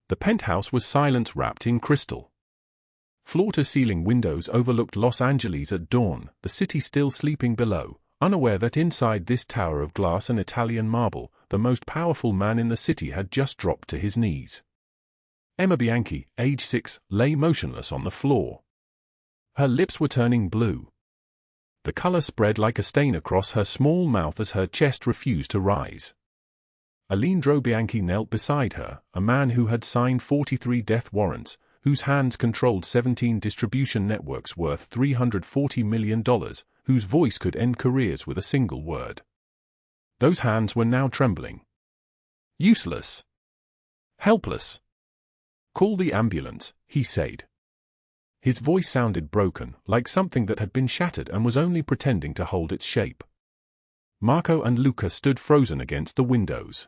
The penthouse was silence wrapped in crystal. Floor-to-ceiling windows overlooked Los Angeles at dawn, the city still sleeping below, unaware that inside this tower of glass and Italian marble, the most powerful man in the city had just dropped to his knees. Emma Bianchi, age 6, lay motionless on the floor. Her lips were turning blue. The color spread like a stain across her small mouth as her chest refused to rise. Alejandro Bianchi knelt beside her, a man who had signed 43 death warrants, whose hands controlled 17 distribution networks worth $340 million, whose voice could end careers with a single word. Those hands were now trembling. Useless. Helpless. "Call the ambulance," he said. His voice sounded broken, like something that had been shattered and was only pretending to hold its shape. Marco and Luca stood frozen against the windows.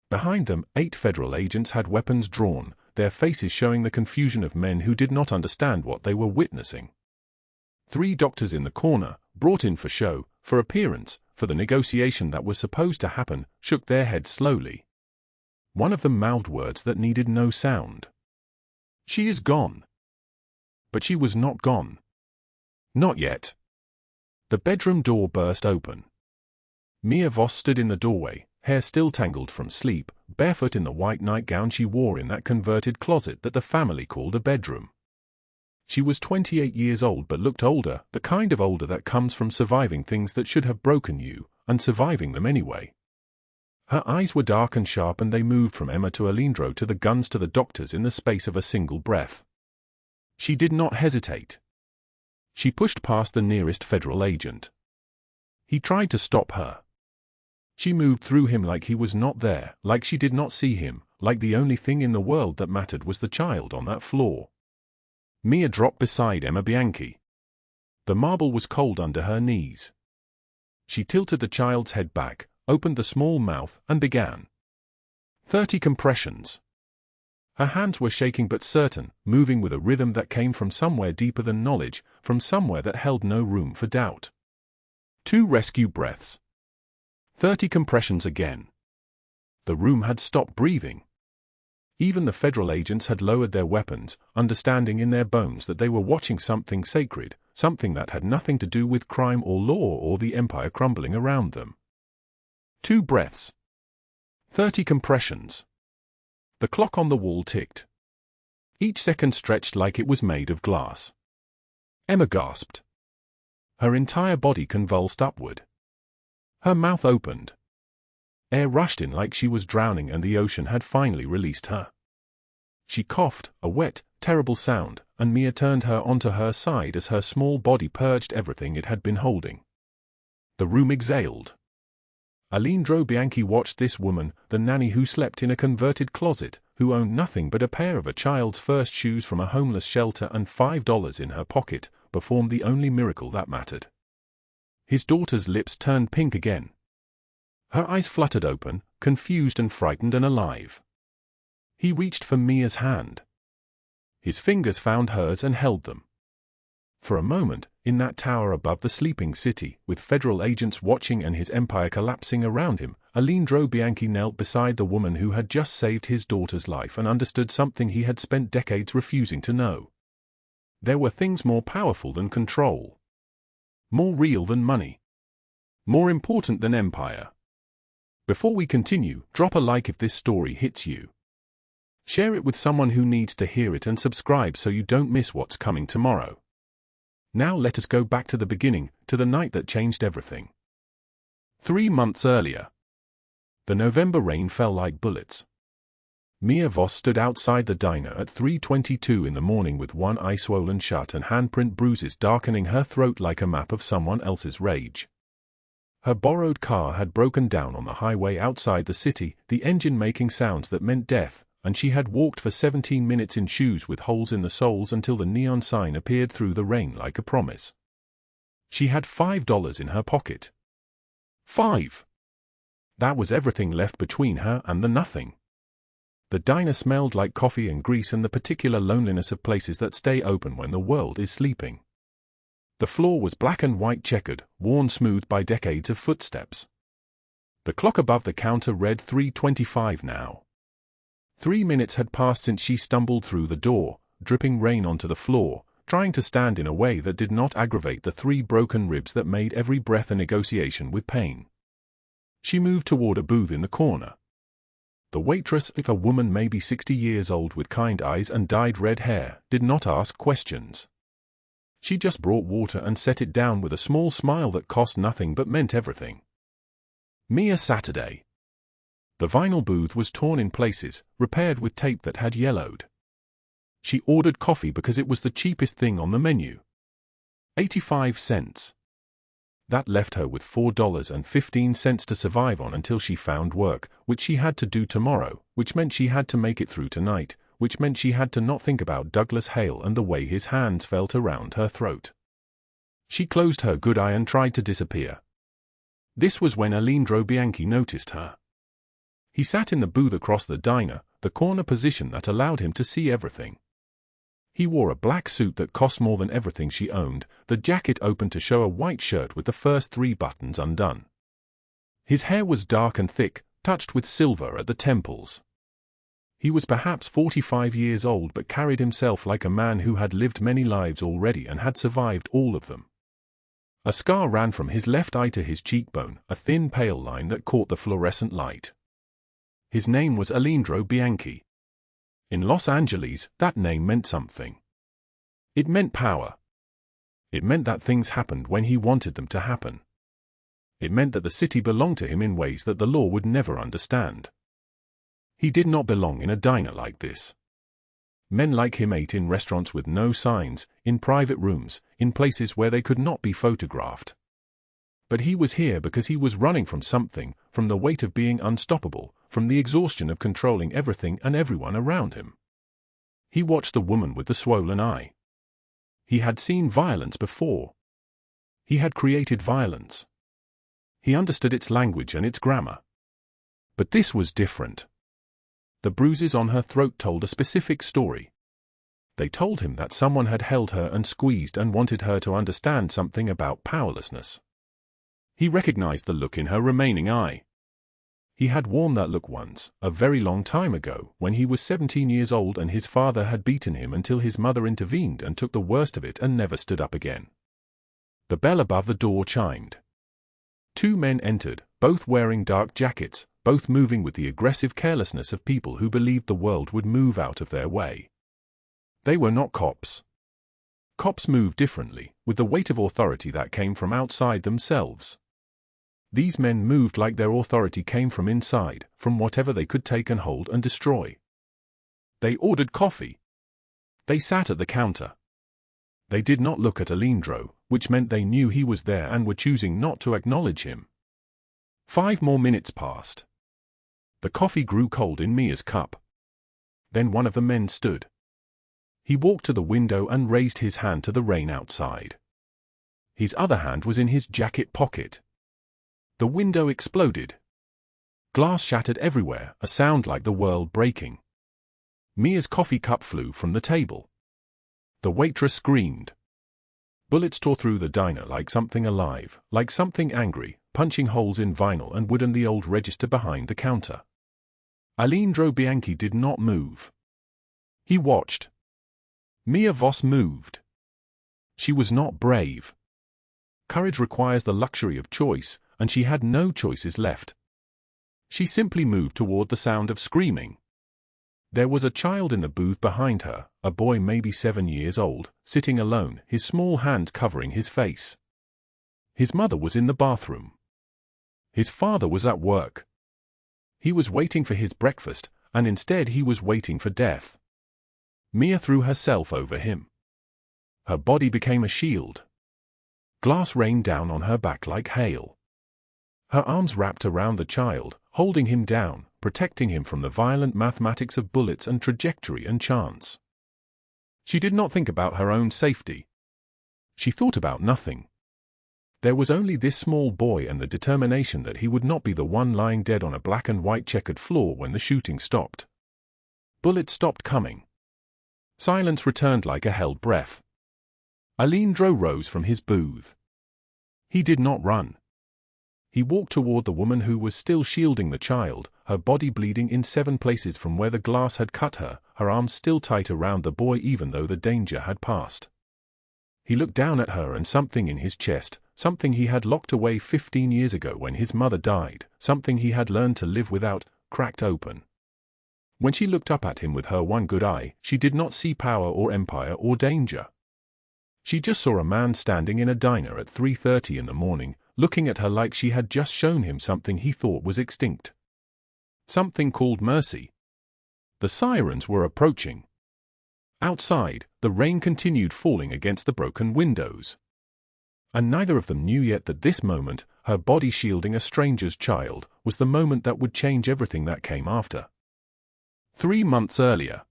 Behind them, 8 federal agents had weapons drawn, their faces showing the confusion of men who did not understand what they were witnessing. 3 doctors in the corner, brought in for show, for appearance, for the negotiation that was supposed to happen, shook their heads slowly. One of them mouthed words that needed no sound. "She is gone." But she was not gone. Not yet. The bedroom door burst open. Mia Voss stood in the doorway, hair still tangled from sleep, barefoot in the white nightgown she wore in that converted closet that the family called a bedroom. She was 28 years old but looked older, the kind of older that comes from surviving things that should have broken you, and surviving them anyway. Her eyes were dark and sharp, and they moved from Emma to Alejandro to the guns to the doctors in the space of a single breath. She did not hesitate. She pushed past the nearest federal agent. He tried to stop her. She moved through him like he was not there, like she did not see him, like the only thing in the world that mattered was the child on that floor. Mia dropped beside Emma Bianchi. The marble was cold under her knees. She tilted the child's head back, opened the small mouth, and began. 30 compressions. Her hands were shaking but certain, moving with a rhythm that came from somewhere deeper than knowledge, from somewhere that held no room for doubt. 2 rescue breaths. 30 compressions again. The room had stopped breathing. Even the federal agents had lowered their weapons, understanding in their bones that they were watching something sacred, something that had nothing to do with crime or law or the empire crumbling around them. 2 breaths. 30 compressions. The clock on the wall ticked. Each second stretched like it was made of glass. Emma gasped. Her entire body convulsed upward. Her mouth opened. Air rushed in like she was drowning and the ocean had finally released her. She coughed, a wet, terrible sound, and Mia turned her onto her side as her small body purged everything it had been holding. The room exhaled. Alejandro Bianchi watched this woman, the nanny who slept in a converted closet, who owned nothing but a pair of a child's first shoes from a homeless shelter and $5 in her pocket, perform the only miracle that mattered. His daughter's lips turned pink again. Her eyes fluttered open, confused and frightened and alive. He reached for Mia's hand. His fingers found hers and held them. For a moment, in that tower above the sleeping city, with federal agents watching and his empire collapsing around him, Alejandro Bianchi knelt beside the woman who had just saved his daughter's life and understood something he had spent decades refusing to know. There were things more powerful than control. More real than money. More important than empire. Before we continue, drop a like if this story hits you. Share it with someone who needs to hear it and subscribe so you don't miss what's coming tomorrow. Now let us go back to the beginning, to the night that changed everything. 3 months earlier. The November rain fell like bullets. Mia Voss stood outside the diner at 3:22 in the morning with one eye swollen shut and handprint bruises darkening her throat like a map of someone else's rage. Her borrowed car had broken down on the highway outside the city, the engine making sounds that meant death, and she had walked for 17 minutes in shoes with holes in the soles until the neon sign appeared through the rain like a promise. She had $5 in her pocket. 5. That was everything left between her and the nothing. The diner smelled like coffee and grease and the particular loneliness of places that stay open when the world is sleeping. The floor was black and white checkered, worn smooth by decades of footsteps. The clock above the counter read 3:25 now. 3 minutes had passed since she stumbled through the door, dripping rain onto the floor, trying to stand in a way that did not aggravate the 3 broken ribs that made every breath a negotiation with pain. She moved toward a booth in the corner. The waitress, a woman maybe 60 years old with kind eyes and dyed red hair, did not ask questions. She just brought water and set it down with a small smile that cost nothing but meant everything. Mia Saturday. The vinyl booth was torn in places, repaired with tape that had yellowed. She ordered coffee because it was the cheapest thing on the menu. 85 cents. That left her with $4.15 to survive on until she found work, which she had to do tomorrow, which meant she had to make it through tonight, which meant she had to not think about Douglas Hale and the way his hands felt around her throat. She closed her good eye and tried to disappear. This was when Alejandro Bianchi noticed her. He sat in the booth across the diner, the corner position that allowed him to see everything. He wore a black suit that cost more than everything she owned, the jacket open to show a white shirt with the first 3 buttons undone. His hair was dark and thick, touched with silver at the temples. He was perhaps 45 years old but carried himself like a man who had lived many lives already and had survived all of them. A scar ran from his left eye to his cheekbone, a thin pale line that caught the fluorescent light. His name was Alejandro Bianchi. In Los Angeles, that name meant something. It meant power. It meant that things happened when he wanted them to happen. It meant that the city belonged to him in ways that the law would never understand. He did not belong in a diner like this. Men like him ate in restaurants with no signs, in private rooms, in places where they could not be photographed. But he was here because he was running from something, from the weight of being unstoppable, from the exhaustion of controlling everything and everyone around him. He watched the woman with the swollen eye. He had seen violence before. He had created violence. He understood its language and its grammar. But this was different. The bruises on her throat told a specific story. They told him that someone had held her and squeezed and wanted her to understand something about powerlessness. He recognized the look in her remaining eye. He had worn that look once, a very long time ago, when he was 17 years old and his father had beaten him until his mother intervened and took the worst of it and never stood up again. The bell above the door chimed. 2 men entered, both wearing dark jackets, both moving with the aggressive carelessness of people who believed the world would move out of their way. They were not cops. Cops move differently, with the weight of authority that came from outside themselves. These men moved like their authority came from inside, from whatever they could take and hold and destroy. They ordered coffee. They sat at the counter. They did not look at Alejandro, which meant they knew he was there and were choosing not to acknowledge him. 5 more minutes passed. The coffee grew cold in Mia's cup. Then one of the men stood. He walked to the window and raised his hand to the rain outside. His other hand was in his jacket pocket. The window exploded. Glass shattered everywhere, a sound like the world breaking. Mia's coffee cup flew from the table. The waitress screamed. Bullets tore through the diner like something alive, like something angry, punching holes in vinyl and wood and the old register behind the counter. Alejandro Bianchi did not move. He watched. Mia Voss moved. She was not brave. Courage requires the luxury of choice, and she had no choices left. She simply moved toward the sound of screaming. There was a child in the booth behind her, a boy maybe 7 years old, sitting alone, his small hands covering his face. His mother was in the bathroom. His father was at work. He was waiting for his breakfast, and instead he was waiting for death. Mia threw herself over him. Her body became a shield. Glass rained down on her back like hail. Her arms wrapped around the child, holding him down, protecting him from the violent mathematics of bullets and trajectory and chance. She did not think about her own safety. She thought about nothing. There was only this small boy and the determination that he would not be the one lying dead on a black and white checkered floor when the shooting stopped. Bullets stopped coming. Silence returned like a held breath. Alejandro rose from his booth. He did not run. He walked toward the woman who was still shielding the child, her body bleeding in 7 places from where the glass had cut her, her arms still tight around the boy even though the danger had passed. He looked down at her and something in his chest, something he had locked away 15 years ago when his mother died, something he had learned to live without, cracked open. When she looked up at him with her one good eye, she did not see power or empire or danger. She just saw a man standing in a diner at 3:30 in the morning, looking at her like she had just shown him something he thought was extinct. Something called mercy. The sirens were approaching. Outside, the rain continued falling against the broken windows. And neither of them knew yet that this moment, her body shielding a stranger's child, was the moment that would change everything that came after. 3 months earlier.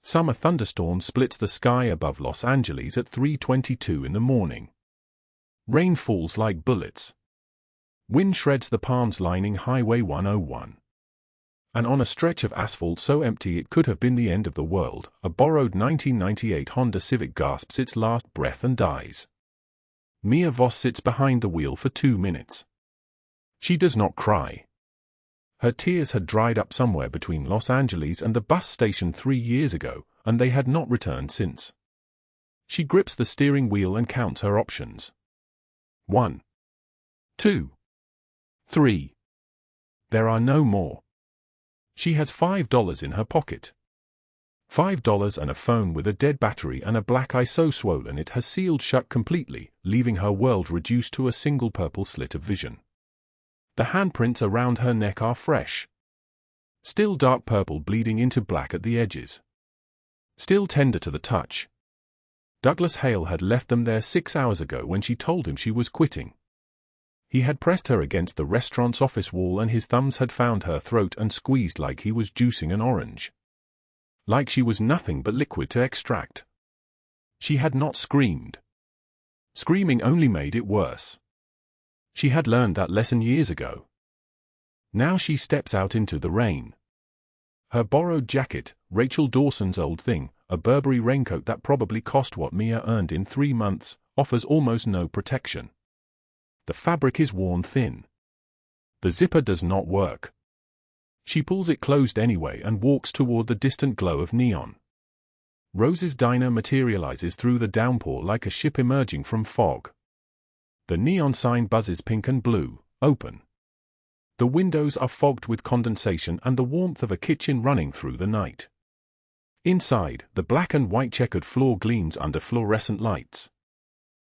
Summer thunderstorm splits the sky above Los Angeles at 3:22 in the morning. Rain falls like bullets. Wind shreds the palms lining Highway 101. And on a stretch of asphalt so empty it could have been the end of the world, a borrowed 1998 Honda Civic gasps its last breath and dies. Mia Voss sits behind the wheel for 2 minutes. She does not cry. Her tears had dried up somewhere between Los Angeles and the bus station 3 years ago, and they had not returned since. She grips the steering wheel and counts her options. 1, 2, 3. There are no more. She has $5 in her pocket. $5 and a phone with a dead battery and a black eye so swollen it has sealed shut completely, leaving her world reduced to a single purple slit of vision. The handprints around her neck are fresh. Still dark purple bleeding into black at the edges. Still tender to the touch. Douglas Hale had left them there 6 hours ago when she told him she was quitting. He had pressed her against the restaurant's office wall and his thumbs had found her throat and squeezed like he was juicing an orange. Like she was nothing but liquid to extract. She had not screamed. Screaming only made it worse. She had learned that lesson years ago. Now she steps out into the rain. Her borrowed jacket, Rachel Dawson's old thing, a Burberry raincoat that probably cost what Mia earned in 3 months, offers almost no protection. The fabric is worn thin. The zipper does not work. She pulls it closed anyway and walks toward the distant glow of neon. Rose's diner materializes through the downpour like a ship emerging from fog. The neon sign buzzes pink and blue, open. The windows are fogged with condensation and the warmth of a kitchen running through the night. Inside, the black and white checkered floor gleams under fluorescent lights.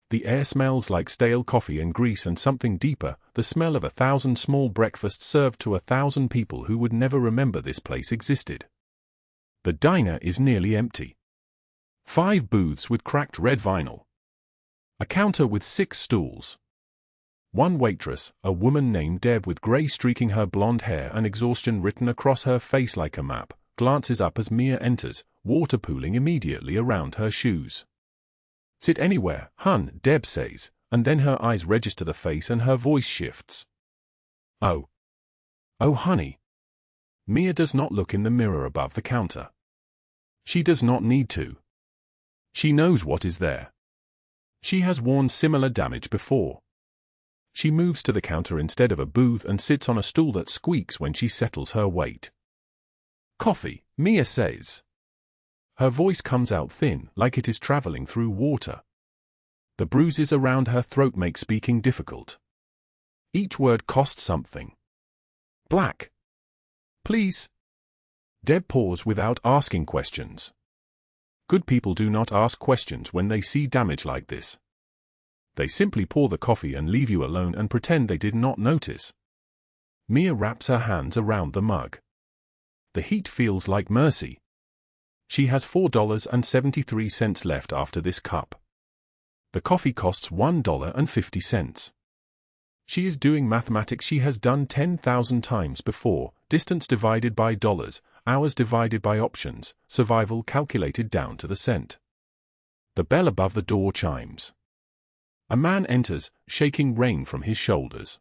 The air smells like stale coffee and grease and something deeper, the smell of 1,000 small breakfasts served to 1,000 people who would never remember this place existed. The diner is nearly empty. 5 booths with cracked red vinyl. A counter with 6 stools. One waitress, a woman named Deb with gray streaking her blonde hair and exhaustion written across her face like a map, glances up as Mia enters, water pooling immediately around her shoes. "Sit anywhere, hun," Deb says, and then her eyes register the face and her voice shifts. "Oh. Oh, honey." Mia does not look in the mirror above the counter. She does not need to. She knows what is there. She has worn similar damage before. She moves to the counter instead of a booth and sits on a stool that squeaks when she settles her weight. "Coffee," Mia says. Her voice comes out thin, like it is traveling through water. The bruises around her throat make speaking difficult. Each word costs something. "Black. Please." Deb paused without asking questions. Good people do not ask questions when they see damage like this. They simply pour the coffee and leave you alone and pretend they did not notice. Mia wraps her hands around the mug. The heat feels like mercy. She has $4.73 left after this cup. The coffee costs $1.50. She is doing mathematics she has done 10,000 times before, distance divided by dollars, hours divided by options, survival calculated down to the cent. The bell above the door chimes. A man enters, shaking rain from his shoulders.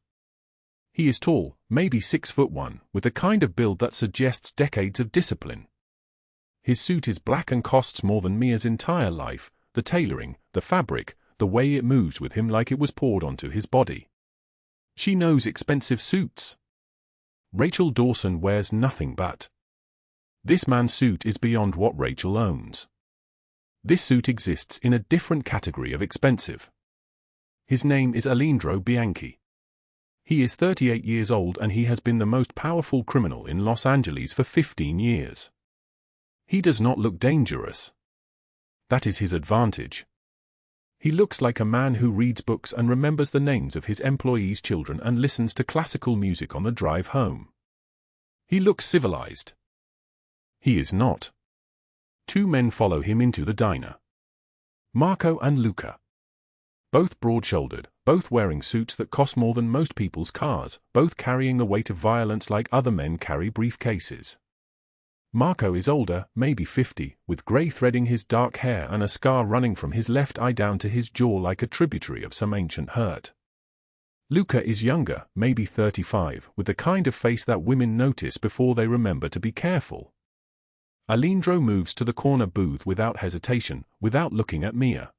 He is tall, maybe 6'1", with the kind of build that suggests decades of discipline. His suit is black and costs more than Mia's entire life, the tailoring, the fabric, the way it moves with him like it was poured onto his body. She knows expensive suits. Rachel Dawson wears nothing but. This man's suit is beyond what Rachel owns. This suit exists in a different category of expensive. His name is Alejandro Bianchi. He is 38 years old and he has been the most powerful criminal in Los Angeles for 15 years. He does not look dangerous. That is his advantage. He looks like a man who reads books and remembers the names of his employees' children and listens to classical music on the drive home. He looks civilized. He is not. Two men follow him into the diner. Marco and Luca. Both broad-shouldered, both wearing suits that cost more than most people's cars, both carrying the weight of violence like other men carry briefcases. Marco is older, maybe 50, with grey threading his dark hair and a scar running from his left eye down to his jaw like a tributary of some ancient hurt. Luca is younger, maybe 35, with the kind of face that women notice before they remember to be careful. Alejandro moves to the corner booth without hesitation, without looking at Mia.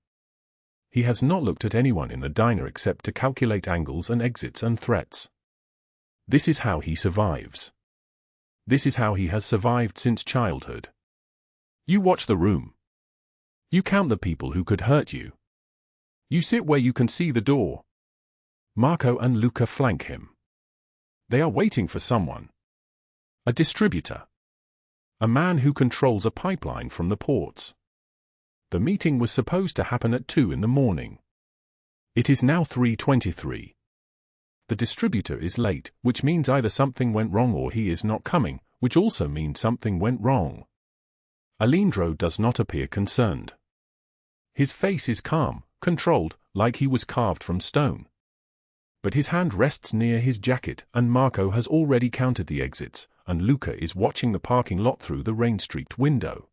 He has not looked at anyone in the diner except to calculate angles and exits and threats. This is how he survives. This is how he has survived since childhood. You watch the room. You count the people who could hurt you. You sit where you can see the door. Marco and Luca flank him. They are waiting for someone. A distributor. A man who controls a pipeline from the ports. The meeting was supposed to happen at 2 in the morning. It is now 3:23. The distributor is late, which means either something went wrong or he is not coming, which also means something went wrong. Alejandro does not appear concerned. His face is calm, controlled, like he was carved from stone. But his hand rests near his jacket, and Marco has already counted the exits, and Luca is watching the parking lot through the rain-streaked window.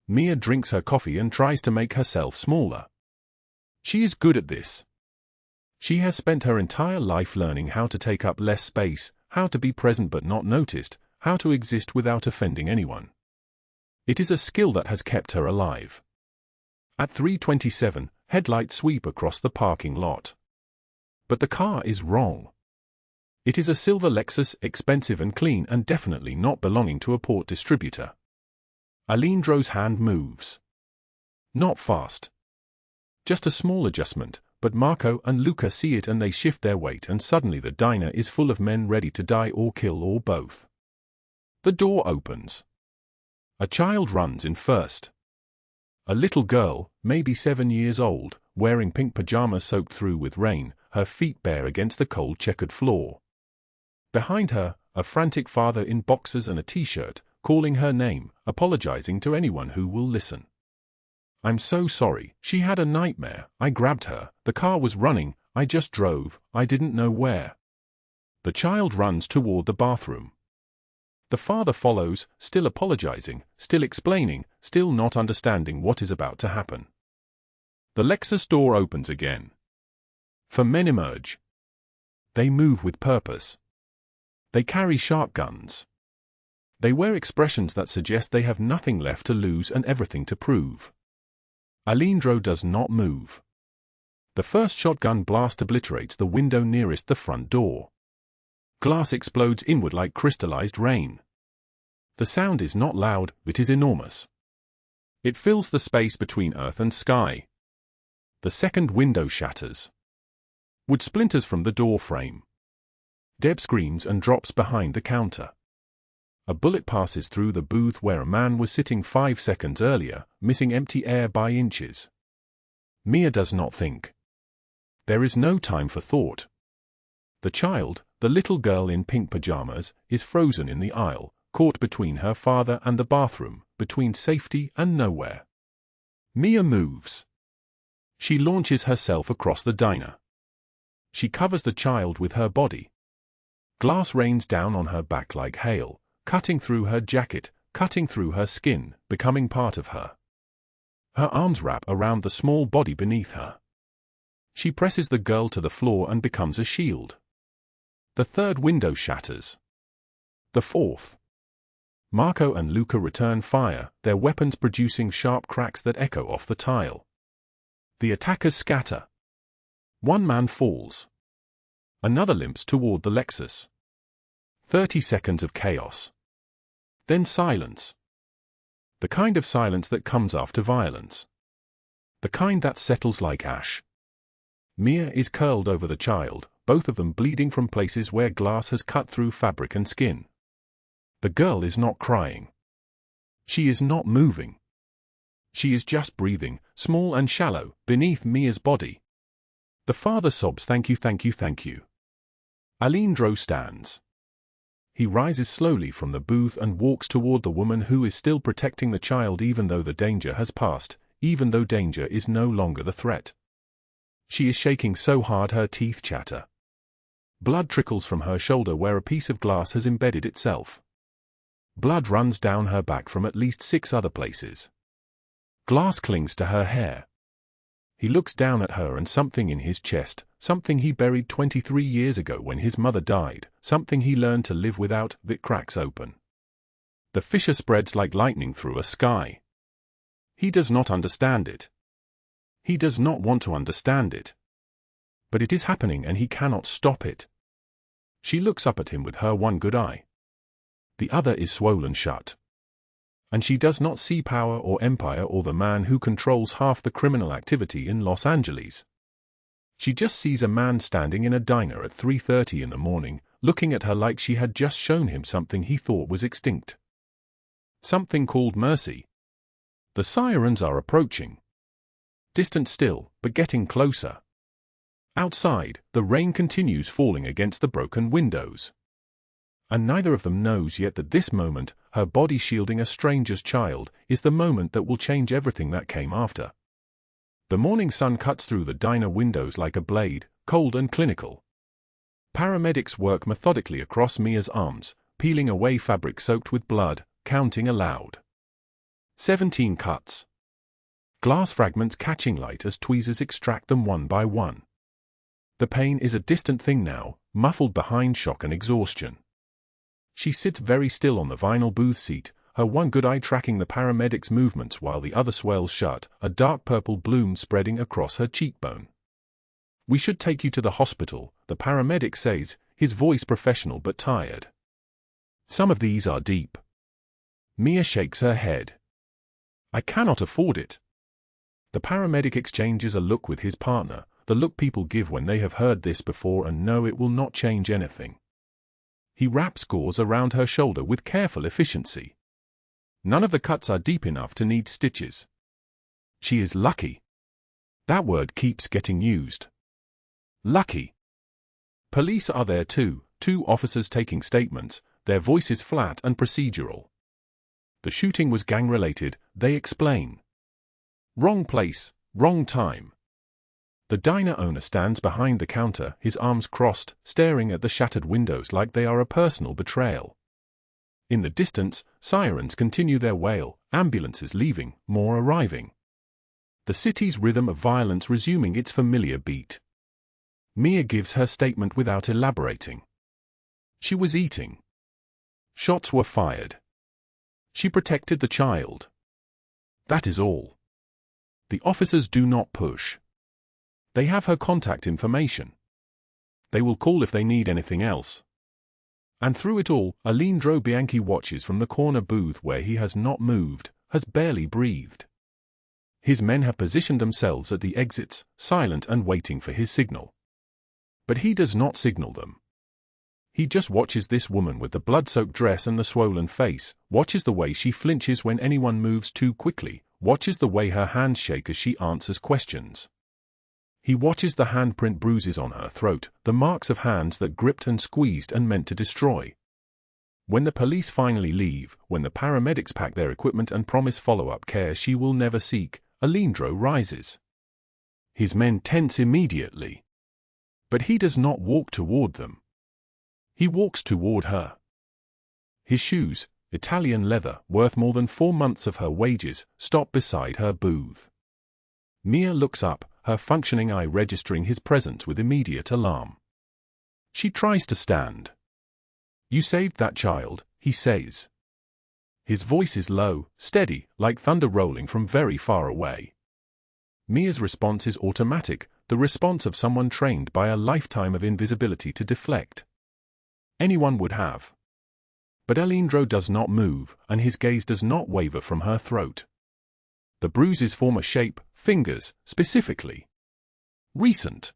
Mia drinks her coffee and tries to make herself smaller. She is good at this. She has spent her entire life learning how to take up less space, how to be present but not noticed, how to exist without offending anyone. It is a skill that has kept her alive. At 3:27, headlights sweep across the parking lot. But the car is wrong. It is a silver Lexus, expensive and clean and definitely not belonging to a port distributor. Alejandro's hand moves. Not fast. Just a small adjustment, but Marco and Luca see it and they shift their weight and suddenly the diner is full of men ready to die or kill or both. The door opens. A child runs in first. A little girl, maybe 7 years old, wearing pink pajamas soaked through with rain, her feet bare against the cold checkered floor. Behind her, a frantic father in boxers and a t-shirt, calling her name, apologizing to anyone who will listen. I'm so sorry, she had a nightmare, I grabbed her, the car was running, I just drove, I didn't know where. The child runs toward the bathroom. The father follows, still apologizing, still explaining, still not understanding what is about to happen. The Lexus door opens again. 4 men emerge. They move with purpose. They carry sharp guns. They wear expressions that suggest they have nothing left to lose and everything to prove. Alejandro does not move. The first shotgun blast obliterates the window nearest the front door. Glass explodes inward like crystallized rain. The sound is not loud, it is enormous. It fills the space between earth and sky. The second window shatters. Wood splinters from the door frame. Deb screams and drops behind the counter. A bullet passes through the booth where a man was sitting 5 seconds earlier, missing empty air by inches. Mia does not think. There is no time for thought. The child, the little girl in pink pajamas, is frozen in the aisle, caught between her father and the bathroom, between safety and nowhere. Mia moves. She launches herself across the diner. She covers the child with her body. Glass rains down on her back like hail, cutting through her jacket, cutting through her skin, becoming part of her. Her arms wrap around the small body beneath her. She presses the girl to the floor and becomes a shield. The third window shatters. The fourth. Marco and Luca return fire, their weapons producing sharp cracks that echo off the tile. The attackers scatter. One man falls. Another limps toward the Lexus. 30 seconds of chaos. Then silence. The kind of silence that comes after violence. The kind that settles like ash. Mia is curled over the child, both of them bleeding from places where glass has cut through fabric and skin. The girl is not crying. She is not moving. She is just breathing, small and shallow, beneath Mia's body. The father sobs, "Thank you, thank you, thank you." Alejandro stands. He rises slowly from the booth and walks toward the woman who is still protecting the child even though the danger has passed, even though danger is no longer the threat. She is shaking so hard her teeth chatter. Blood trickles from her shoulder where a piece of glass has embedded itself. Blood runs down her back from at least 6 other places. Glass clings to her hair. He looks down at her and something in his chest, something he buried 23 years ago when his mother died, something he learned to live without, it cracks open. The fissure spreads like lightning through a sky. He does not understand it. He does not want to understand it. But it is happening and he cannot stop it. She looks up at him with her one good eye. The other is swollen shut. And she does not see power or empire or the man who controls half the criminal activity in Los Angeles. She just sees a man standing in a diner at 3:30 in the morning, looking at her like she had just shown him something he thought was extinct. Something called mercy. The sirens are approaching. Distant still, but getting closer. Outside, the rain continues falling against the broken windows. And neither of them knows yet that this moment, her body shielding a stranger's child, is the moment that will change everything that came after. The morning sun cuts through the diner windows like a blade, cold and clinical. Paramedics work methodically across Mia's arms, peeling away fabric soaked with blood, counting aloud. 17 cuts. Glass fragments catching light as tweezers extract them one by one. The pain is a distant thing now, muffled behind shock and exhaustion. She sits very still on the vinyl booth seat, her one good eye tracking the paramedic's movements while the other swells shut, a dark purple bloom spreading across her cheekbone. "We should take you to the hospital," the paramedic says, his voice professional but tired. "Some of these are deep." Mia shakes her head. "I cannot afford it." The paramedic exchanges a look with his partner, the look people give when they have heard this before and know it will not change anything. He wraps gauze around her shoulder with careful efficiency. None of the cuts are deep enough to need stitches. She is lucky. That word keeps getting used. Lucky. Police are there too, 2 officers taking statements, their voices flat and procedural. The shooting was gang-related, they explain. Wrong place, wrong time. The diner owner stands behind the counter, his arms crossed, staring at the shattered windows like they are a personal betrayal. In the distance, sirens continue their wail, ambulances leaving, more arriving. The city's rhythm of violence resuming its familiar beat. Mia gives her statement without elaborating. She was eating. Shots were fired. She protected the child. That is all. The officers do not push. They have her contact information. They will call if they need anything else. And through it all, Alejandro Bianchi watches from the corner booth where he has not moved, has barely breathed. His men have positioned themselves at the exits, silent and waiting for his signal. But he does not signal them. He just watches this woman with the blood-soaked dress and the swollen face, watches the way she flinches when anyone moves too quickly, watches the way her hands shake as she answers questions. He watches the handprint bruises on her throat, the marks of hands that gripped and squeezed and meant to destroy. When the police finally leave, when the paramedics pack their equipment and promise follow-up care she will never seek, Alejandro rises. His men tense immediately. But he does not walk toward them. He walks toward her. His shoes, Italian leather, worth more than 4 months of her wages, stop beside her booth. Mia looks up, her functioning eye registering his presence with immediate alarm. She tries to stand. "You saved that child," he says. His voice is low, steady, like thunder rolling from very far away. Mia's response is automatic, the response of someone trained by a lifetime of invisibility to deflect. Anyone would have. But Alejandro does not move, and his gaze does not waver from her throat. The bruises form a shape, fingers, specifically. Recent.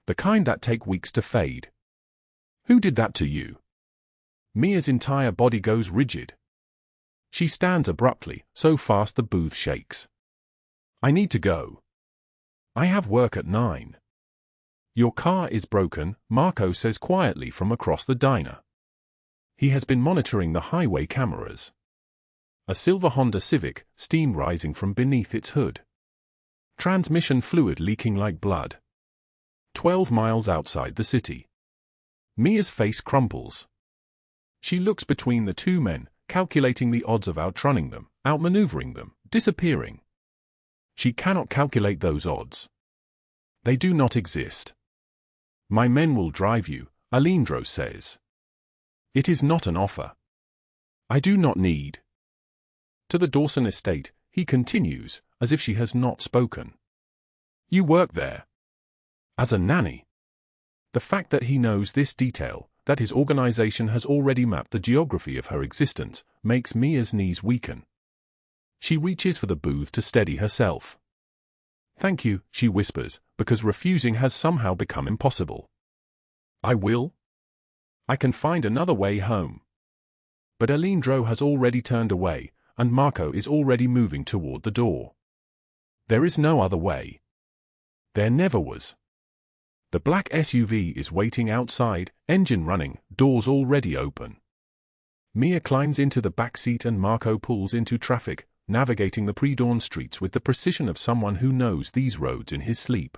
The kind that take weeks to fade. Who did that to you? Mia's entire body goes rigid. She stands abruptly, so fast the booth shakes. I need to go. I have work at 9. Your car is broken, Marco says quietly from across the diner. He has been monitoring the highway cameras. A silver Honda Civic, steam rising from beneath its hood. Transmission fluid leaking like blood. 12 miles outside the city. Mia's face crumples. She looks between the two men, calculating the odds of outrunning them, outmaneuvering them, disappearing. She cannot calculate those odds. They do not exist. My men will drive you, Alejandro says. It is not an offer. I do not need. To the Dawson estate, he continues, as if she has not spoken. You work there. As a nanny. The fact that he knows this detail, that his organization has already mapped the geography of her existence, makes Mia's knees weaken. She reaches for the booth to steady herself. Thank you, she whispers, because refusing has somehow become impossible. I will. I can find another way home. But Alejandro has already turned away, and Marco is already moving toward the door. There is no other way. There never was. The black SUV is waiting outside, engine running, doors already open. Mia climbs into the back seat and Marco pulls into traffic, navigating the pre-dawn streets with the precision of someone who knows these roads in his sleep.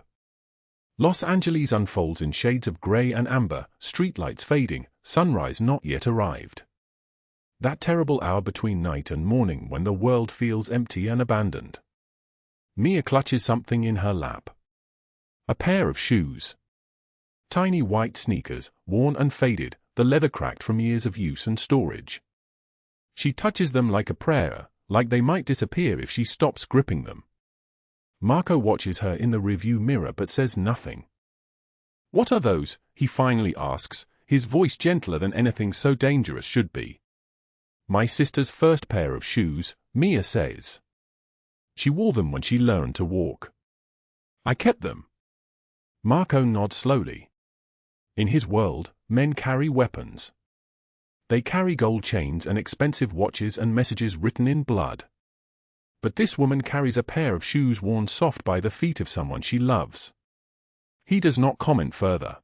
Los Angeles unfolds in shades of gray and amber, streetlights fading, sunrise not yet arrived. That terrible hour between night and morning when the world feels empty and abandoned. Mia clutches something in her lap. A pair of shoes. Tiny white sneakers, worn and faded, the leather cracked from years of use and storage. She touches them like a prayer, like they might disappear if she stops gripping them. Marco watches her in the rearview mirror but says nothing. What are those? He finally asks, his voice gentler than anything so dangerous should be. My sister's first pair of shoes, Mia says. She wore them when she learned to walk. I kept them. Marco nods slowly. In his world, men carry weapons. They carry gold chains and expensive watches and messages written in blood. But this woman carries a pair of shoes worn soft by the feet of someone she loves. He does not comment further.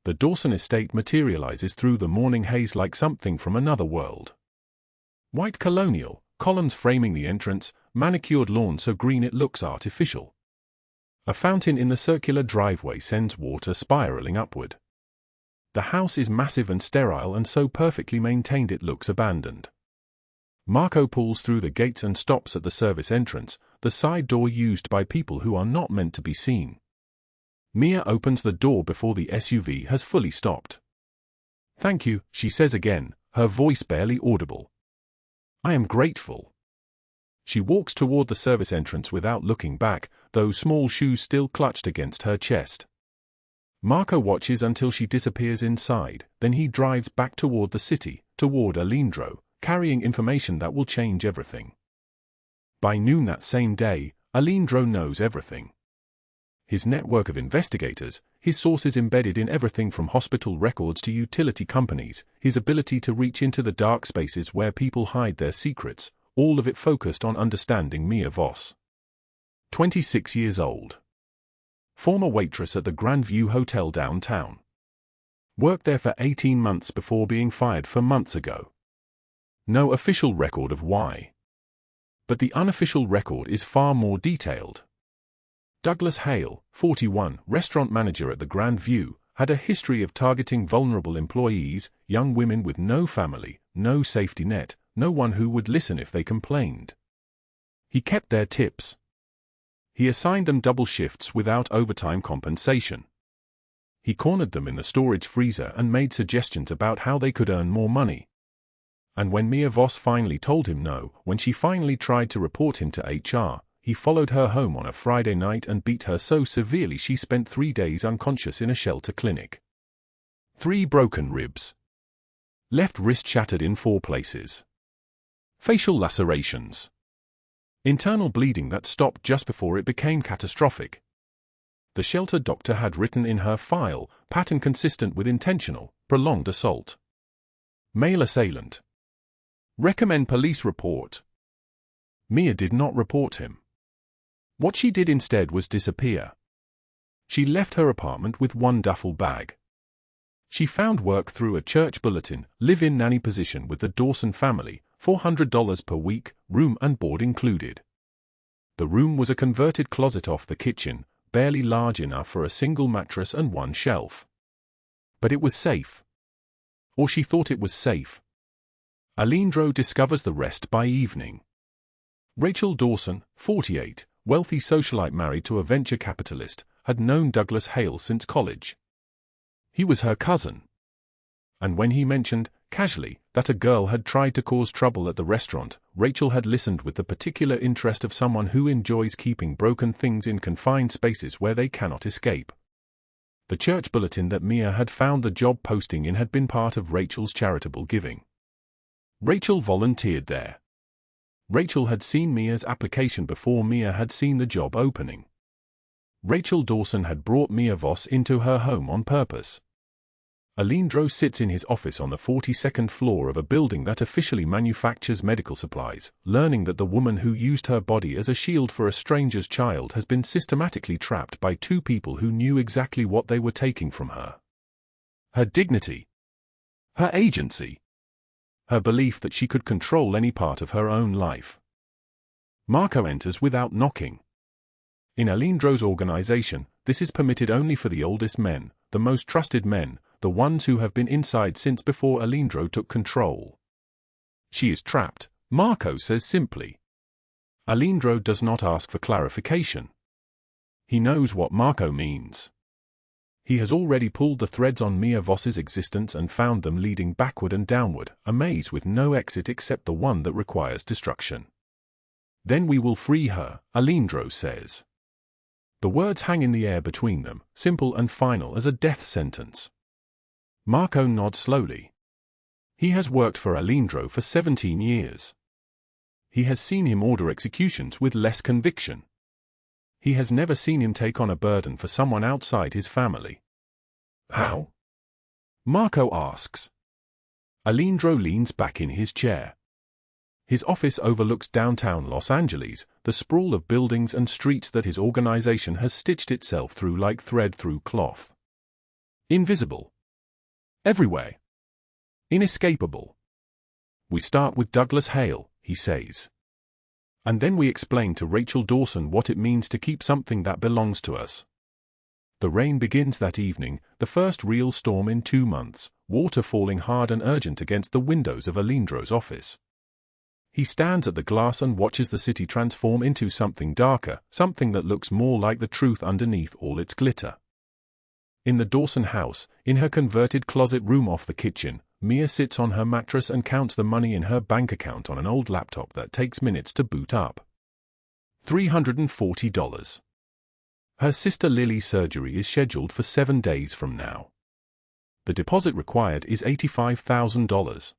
The Dawson estate materializes through the morning haze like something from another world. White colonial, columns framing the entrance, manicured lawn so green it looks artificial. A fountain in the circular driveway sends water spiraling upward. The house is massive and sterile and so perfectly maintained it looks abandoned. Marco pulls through the gates and stops at the service entrance, the side door used by people who are not meant to be seen. Mia opens the door before the SUV has fully stopped. Thank you, she says again, her voice barely audible. I am grateful. She walks toward the service entrance without looking back, those small shoes still clutched against her chest. Marco watches until she disappears inside, then he drives back toward the city, toward Alejandro, carrying information that will change everything. By noon that same day, Alejandro knows everything. His network of investigators, his sources embedded in everything from hospital records to utility companies, his ability to reach into the dark spaces where people hide their secrets, all of it focused on understanding Mia Voss. 26 years old. Former waitress at the Grandview Hotel downtown. Worked there for 18 months before being fired 4 months ago. No official record of why. But the unofficial record is far more detailed. Douglas Hale, 41, restaurant manager at the Grandview, had a history of targeting vulnerable employees, young women with no family, no safety net, no one who would listen if they complained. He kept their tips. He assigned them double shifts without overtime compensation. He cornered them in the storage freezer and made suggestions about how they could earn more money. And when Mia Voss finally told him no, when she finally tried to report him to HR, he followed her home on a Friday night and beat her so severely she spent 3 days unconscious in a shelter clinic. 3 broken ribs. Left wrist shattered in 4 places. Facial lacerations. Internal bleeding that stopped just before it became catastrophic. The shelter doctor had written in her file, pattern consistent with intentional, prolonged assault. Male assailant. Recommend police report. Mia did not report him. What she did instead was disappear. She left her apartment with 1 duffel bag. She found work through a church bulletin, live-in nanny position with the Dawson family, $400 per week, room and board included. The room was a converted closet off the kitchen, barely large enough for a single mattress and 1 shelf. But it was safe. Or she thought it was safe. Alindro discovers the rest by evening. Rachel Dawson, 48, wealthy socialite married to a venture capitalist, had known Douglas Hale since college. He was her cousin. And when he mentioned, casually, that a girl had tried to cause trouble at the restaurant, Rachel had listened with the particular interest of someone who enjoys keeping broken things in confined spaces where they cannot escape. The church bulletin that Mia had found the job posting in had been part of Rachel's charitable giving. Rachel volunteered there. Rachel had seen Mia's application before Mia had seen the job opening. Rachel Dawson had brought Mia Voss into her home on purpose. Alindro sits in his office on the 42nd floor of a building that officially manufactures medical supplies, learning that the woman who used her body as a shield for a stranger's child has been systematically trapped by 2 people who knew exactly what they were taking from her. Her dignity. Her agency. Her belief that she could control any part of her own life. Marco enters without knocking. In Alindro's organization, this is permitted only for the oldest men, the most trusted men, the ones who have been inside since before Alindro took control. She is trapped, Marco says simply. Alindro does not ask for clarification. He knows what Marco means. He has already pulled the threads on Mia Voss's existence and found them leading backward and downward, a maze with no exit except the one that requires destruction. Then we will free her, Alindro says. The words hang in the air between them, simple and final as a death sentence. Marco nods slowly. He has worked for Alindro for 17 years. He has seen him order executions with less conviction. He has never seen him take on a burden for someone outside his family. How? Marco asks. Alindro leans back in his chair. His office overlooks downtown Los Angeles, the sprawl of buildings and streets that his organization has stitched itself through like thread through cloth. Invisible. Everywhere. Inescapable. We start with Douglas Hale, he says. And then we explain to Rachel Dawson what it means to keep something that belongs to us. The rain begins that evening, the first real storm in 2 months, water falling hard and urgent against the windows of Alindro's office. He stands at the glass and watches the city transform into something darker, something that looks more like the truth underneath all its glitter. In the Dawson house, in her converted closet room off the kitchen, Mia sits on her mattress and counts the money in her bank account on an old laptop that takes minutes to boot up. $340. Her sister Lily's surgery is scheduled for 7 days from now. The deposit required is $85,000.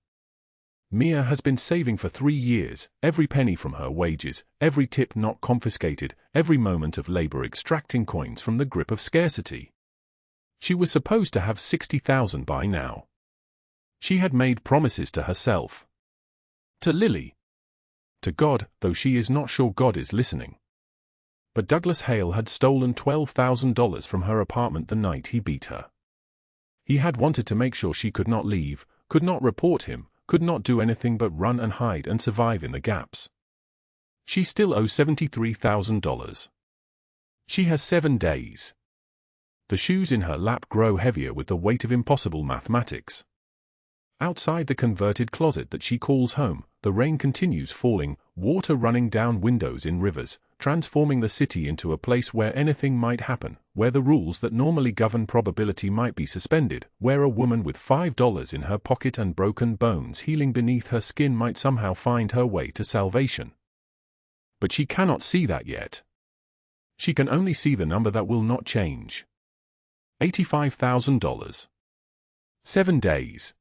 Mia has been saving for 3 years, every penny from her wages, every tip not confiscated, every moment of labor extracting coins from the grip of scarcity. She was supposed to have $60,000 by now. She had made promises to herself. To Lily. To God, though she is not sure God is listening. But Douglas Hale had stolen $12,000 from her apartment the night he beat her. He had wanted to make sure she could not leave, could not report him, could not do anything but run and hide and survive in the gaps. She still owes $73,000. She has 7 days. The shoes in her lap grow heavier with the weight of impossible mathematics. Outside the converted closet that she calls home, the rain continues falling, water running down windows in rivers, transforming the city into a place where anything might happen, where the rules that normally govern probability might be suspended, where a woman with $5 in her pocket and broken bones healing beneath her skin might somehow find her way to salvation. But she cannot see that yet. She can only see the number that will not change. $85,000. 7 days.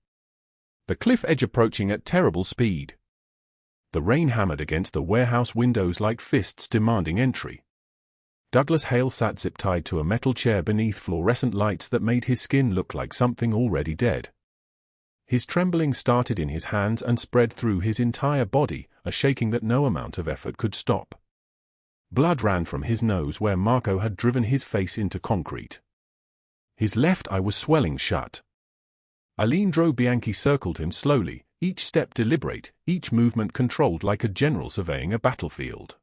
The cliff edge approaching at terrible speed. The rain hammered against the warehouse windows like fists demanding entry. Douglas Hale sat zip-tied to a metal chair beneath fluorescent lights that made his skin look like something already dead. His trembling started in his hands and spread through his entire body, a shaking that no amount of effort could stop. Blood ran from his nose where Marco had driven his face into concrete. His left eye was swelling shut. Alejandro Bianchi circled him slowly, each step deliberate, each movement controlled like a general surveying a battlefield.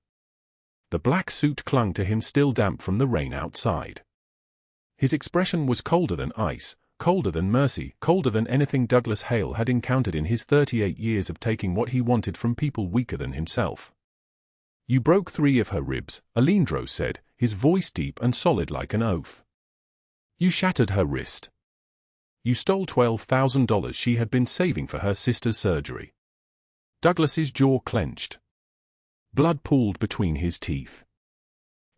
The black suit clung to him still damp from the rain outside. His expression was colder than ice, colder than mercy, colder than anything Douglas Hale had encountered in his 38 years of taking what he wanted from people weaker than himself. "You broke 3 of her ribs," Alejandro said, his voice deep and solid like an oath. "You shattered her wrist. You stole $12,000 she had been saving for her sister's surgery." Douglas's jaw clenched. Blood pooled between his teeth.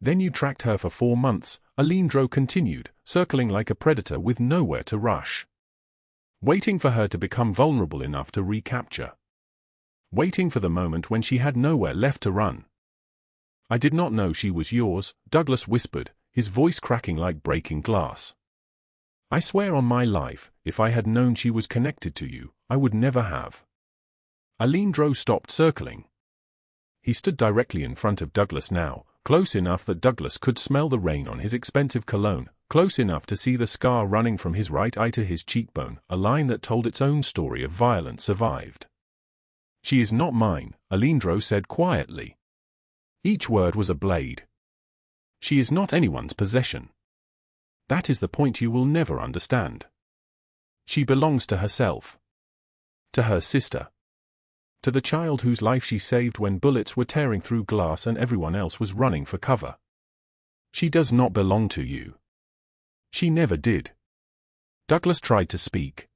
"Then you tracked her for 4 months," Alejandro continued, circling like a predator with nowhere to rush. "Waiting for her to become vulnerable enough to recapture. Waiting for the moment when she had nowhere left to run." "I did not know she was yours," Douglas whispered, his voice cracking like breaking glass. "I swear on my life, if I had known she was connected to you, I would never have." Alejandro stopped circling. He stood directly in front of Douglas now, close enough that Douglas could smell the rain on his expensive cologne, close enough to see the scar running from his right eye to his cheekbone, a line that told its own story of violence survived. "She is not mine," Alejandro said quietly. Each word was a blade. "She is not anyone's possession. That is the point you will never understand. She belongs to herself. To her sister. To the child whose life she saved when bullets were tearing through glass and everyone else was running for cover. She does not belong to you. She never did." Douglas tried to speak.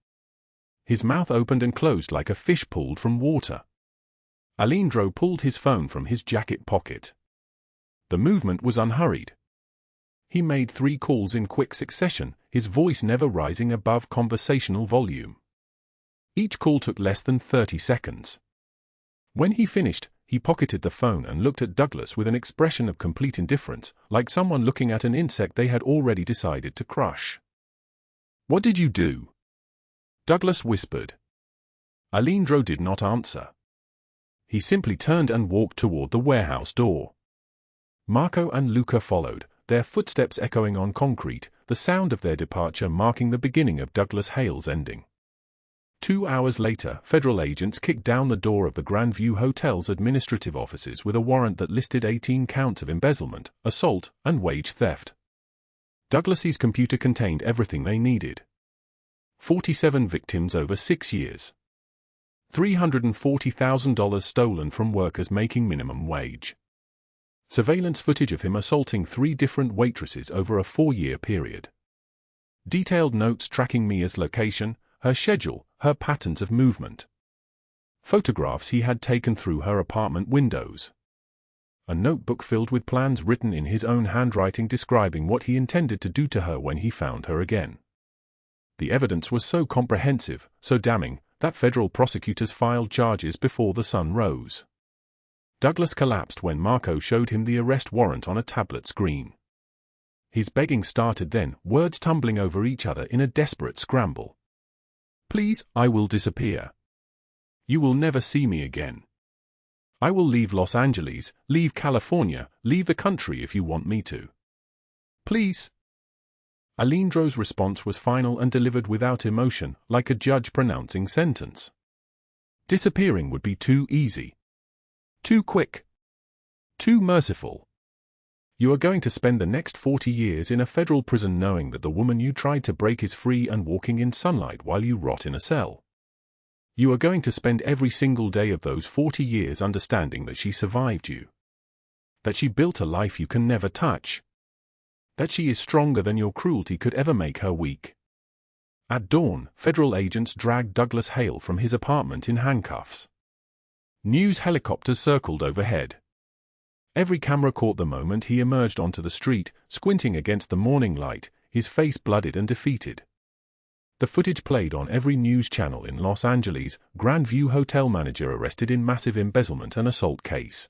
His mouth opened and closed like a fish pulled from water. Alejandro pulled his phone from his jacket pocket. The movement was unhurried. He made 3 calls in quick succession, his voice never rising above conversational volume. Each call took less than 30 seconds. When he finished, he pocketed the phone and looked at Douglas with an expression of complete indifference, like someone looking at an insect they had already decided to crush. "What did you do?" Douglas whispered. Alejandro did not answer. He simply turned and walked toward the warehouse door. Marco and Luca followed, their footsteps echoing on concrete, the sound of their departure marking the beginning of Douglas Hale's ending. 2 hours later, federal agents kicked down the door of the Grandview Hotel's administrative offices with a warrant that listed 18 counts of embezzlement, assault, and wage theft. Douglas's computer contained everything they needed. 47 victims over 6 years. $340,000 stolen from workers making minimum wage. Surveillance footage of him assaulting 3 different waitresses over a 4-year period. Detailed notes tracking Mia's location, her schedule, her patterns of movement. Photographs he had taken through her apartment windows. A notebook filled with plans written in his own handwriting describing what he intended to do to her when he found her again. The evidence was so comprehensive, so damning, that federal prosecutors filed charges before the sun rose. Douglas collapsed when Marco showed him the arrest warrant on a tablet screen. His begging started then, words tumbling over each other in a desperate scramble. "Please, I will disappear. You will never see me again. I will leave Los Angeles, leave California, leave the country if you want me to. Please." Alejandro's response was final and delivered without emotion, like a judge pronouncing sentence. Disappearing would be too easy. Too quick. Too merciful. You are going to spend the next 40 years in a federal prison knowing that the woman you tried to break is free and walking in sunlight while you rot in a cell. You are going to spend every single day of those 40 years understanding that she survived you. That she built a life you can never touch. That she is stronger than your cruelty could ever make her weak. At dawn, federal agents dragged Douglas Hale from his apartment in handcuffs. News helicopters circled overhead. Every camera caught the moment he emerged onto the street, squinting against the morning light, his face bloodied and defeated. The footage played on every news channel in Los Angeles. Grand View hotel manager arrested in massive embezzlement and assault case.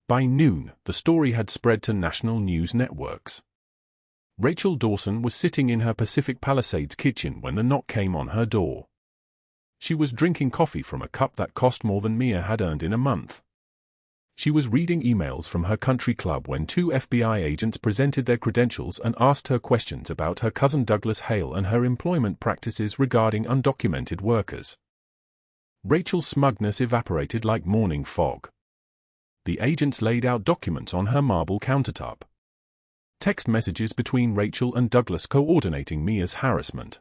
By noon, the story had spread to national news networks. Rachel Dawson was sitting in her Pacific Palisades kitchen when the knock came on her door. She was drinking coffee from a cup that cost more than Mia had earned in a month. She was reading emails from her country club when two FBI agents presented their credentials and asked her questions about her cousin Douglas Hale and her employment practices regarding undocumented workers. Rachel's smugness evaporated like morning fog. The agents laid out documents on her marble countertop. Text messages between Rachel and Douglas coordinating Mia's harassment.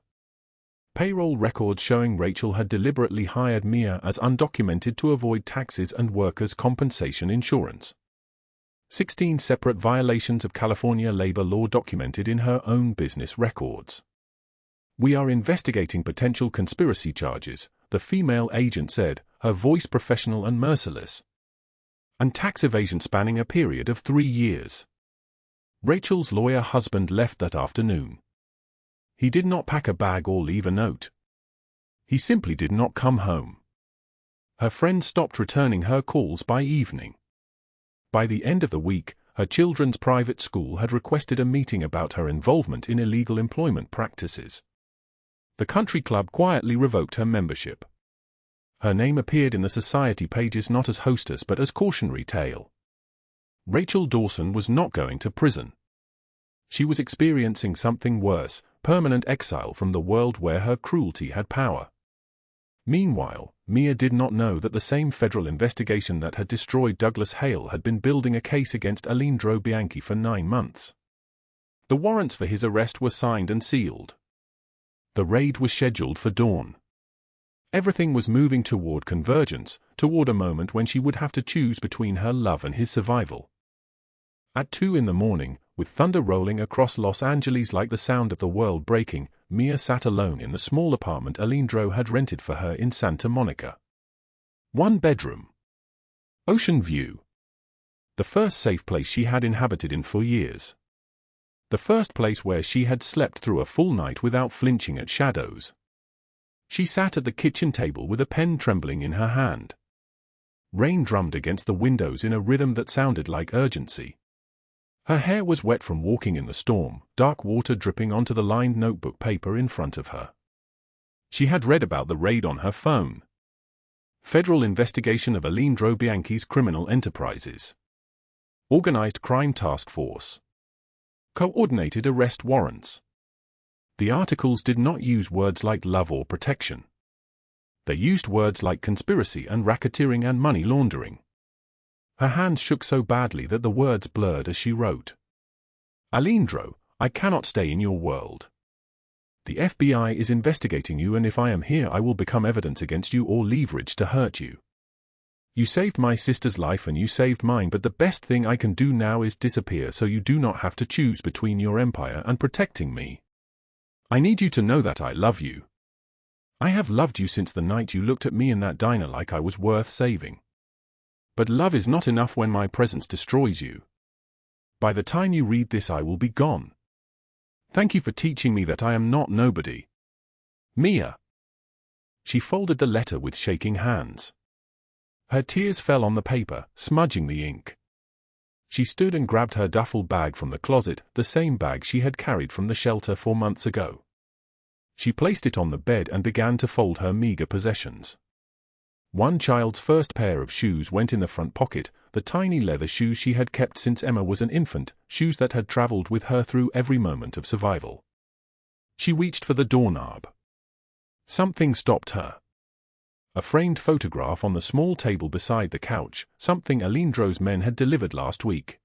Payroll records showing Rachel had deliberately hired Mia as undocumented to avoid taxes and workers' compensation insurance. 16 separate violations of California labor law documented in her own business records. "We are investigating potential conspiracy charges," the female agent said, her voice professional and merciless. "And tax evasion spanning a period of 3 years. Rachel's lawyer husband left that afternoon. He did not pack a bag or leave a note. He simply did not come home. Her friend stopped returning her calls by evening. By the end of the week, her children's private school had requested a meeting about her involvement in illegal employment practices. The country club quietly revoked her membership. Her name appeared in the society pages not as hostess but as cautionary tale. Rachel Dawson was not going to prison. She was experiencing something worse, permanent exile from the world where her cruelty had power. Meanwhile, Mia did not know that the same federal investigation that had destroyed Douglas Hale had been building a case against Alejandro Bianchi for 9 months. The warrants for his arrest were signed and sealed. The raid was scheduled for dawn. Everything was moving toward convergence, toward a moment when she would have to choose between her love and his survival. At 2 in the morning, with thunder rolling across Los Angeles like the sound of the world breaking, Mia sat alone in the small apartment Alejandro had rented for her in Santa Monica. 1 bedroom. Ocean view. The first safe place she had inhabited in 4 years. The first place where she had slept through a full night without flinching at shadows. She sat at the kitchen table with a pen trembling in her hand. Rain drummed against the windows in a rhythm that sounded like urgency. Her hair was wet from walking in the storm, dark water dripping onto the lined notebook paper in front of her. She had read about the raid on her phone. Federal investigation of Alejandro Bianchi's criminal enterprises. Organized crime task force. Coordinated arrest warrants. The articles did not use words like love or protection. They used words like conspiracy and racketeering and money laundering. Her hands shook so badly that the words blurred as she wrote. Alejandro, I cannot stay in your world. The FBI is investigating you, and if I am here I will become evidence against you or leverage to hurt you. You saved my sister's life and you saved mine, but the best thing I can do now is disappear so you do not have to choose between your empire and protecting me. I need you to know that I love you. I have loved you since the night you looked at me in that diner like I was worth saving. But love is not enough when my presence destroys you. By the time you read this I will be gone. Thank you for teaching me that I am not nobody. Mia. She folded the letter with shaking hands. Her tears fell on the paper, smudging the ink. She stood and grabbed her duffel bag from the closet, the same bag she had carried from the shelter 4 months ago. She placed it on the bed and began to fold her meager possessions. One child's first pair of shoes went in the front pocket, the tiny leather shoes she had kept since Emma was an infant, shoes that had traveled with her through every moment of survival. She reached for the doorknob. Something stopped her. A framed photograph on the small table beside the couch, something Alejandro's men had delivered last week.